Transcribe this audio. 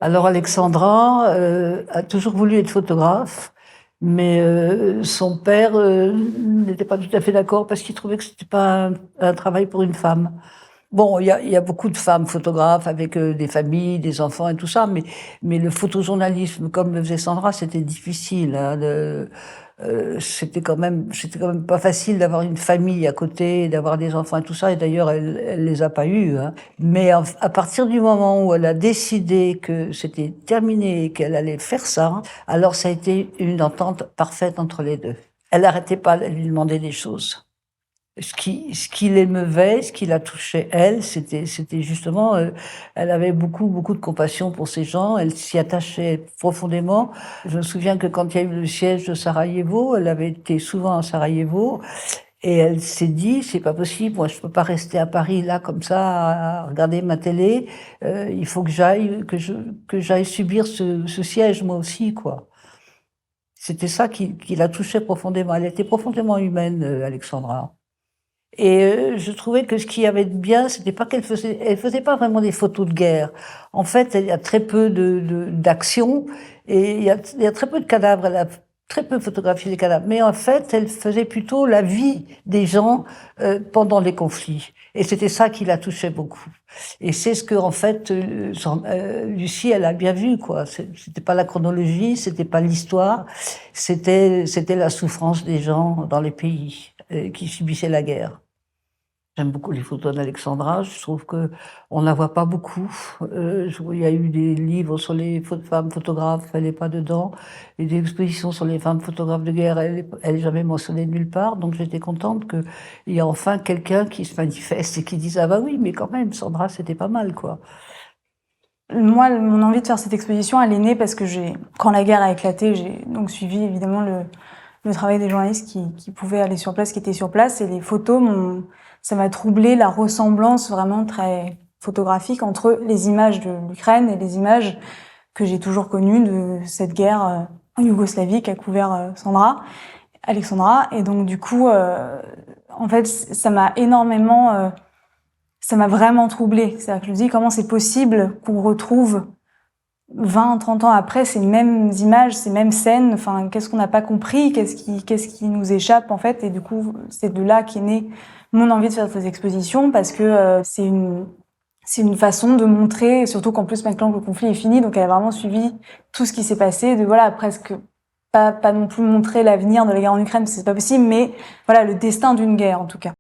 Alors Alexandra a toujours voulu être photographe, mais son père n'était pas tout à fait d'accord parce qu'il trouvait que c'était pas un travail pour une femme. Bon, il y a beaucoup de femmes photographes avec des familles, des enfants et tout ça, mais le photojournalisme, comme le faisait Sandra, c'était difficile. Hein, c'était quand même pas facile d'avoir une famille à côté, d'avoir des enfants et tout ça. Et d'ailleurs, elle les a pas eus. Hein. Mais à partir du moment où elle a décidé que c'était terminé et qu'elle allait faire ça, alors ça a été une entente parfaite entre les deux. Elle n'arrêtait pas de lui demander des choses. Ce qui l'émeuvait, ce qui la touchait, elle, c'était justement, elle avait beaucoup de compassion pour ces gens, elle s'y attachait profondément. Je me souviens que quand il y a eu le siège de Sarajevo, elle avait été souvent à Sarajevo, et elle s'est dit, c'est pas possible, moi je peux pas rester à Paris là comme ça à regarder ma télé, il faut que j'aille subir ce siège moi aussi, quoi. C'était ça qui la touchait profondément. Elle était profondément humaine, Alexandra. Et je trouvais que ce qu'il y avait de bien, c'était pas elle faisait pas vraiment des photos de guerre. En fait, il y a très peu d'action et il y a très peu de cadavres. Elle a très peu photographié les cadavres. Mais en fait, elle faisait plutôt la vie des gens pendant les conflits. Et c'était ça qui la touchait beaucoup. Et c'est ce que, en fait, Lucie, elle a bien vu, quoi. C'était pas la chronologie, c'était pas l'histoire, c'était la souffrance des gens dans les pays qui subissaient la guerre. J'aime beaucoup les photos d'Alexandra. Je trouve que on la voit pas beaucoup. Il y a eu des livres sur les femmes photographes, elle est pas dedans. Et des expositions sur les femmes photographes de guerre, elle est jamais mentionnée nulle part. Donc j'étais contente qu'il y ait enfin quelqu'un qui se manifeste et qui dise ah bah oui, mais quand même Sandra c'était pas mal quoi. Moi, mon envie de faire cette exposition, elle est née parce que quand la guerre a éclaté, j'ai donc suivi évidemment le travail des journalistes qui pouvaient aller sur place, qui étaient sur place, et les photos ça m'a troublé la ressemblance vraiment très photographique entre les images de l'Ukraine et les images que j'ai toujours connues de cette guerre en Yougoslavie qu'a couvert Alexandra. Et donc du coup, en fait, ça m'a vraiment troublée. C'est-à-dire que je me dis comment c'est possible qu'on retrouve 20, 30 ans après ces mêmes images, ces mêmes scènes. Enfin, qu'est-ce qu'on n'a pas compris, qu'est-ce qui nous échappe en fait. Et du coup, c'est de là qu'est née mon envie de faire cette exposition, parce que c'est une façon de montrer, surtout qu'en plus maintenant que le conflit est fini, donc elle a vraiment suivi tout ce qui s'est passé, de voilà, presque pas non plus montrer l'avenir de la guerre en Ukraine, c'est pas possible, mais voilà, le destin d'une guerre en tout cas.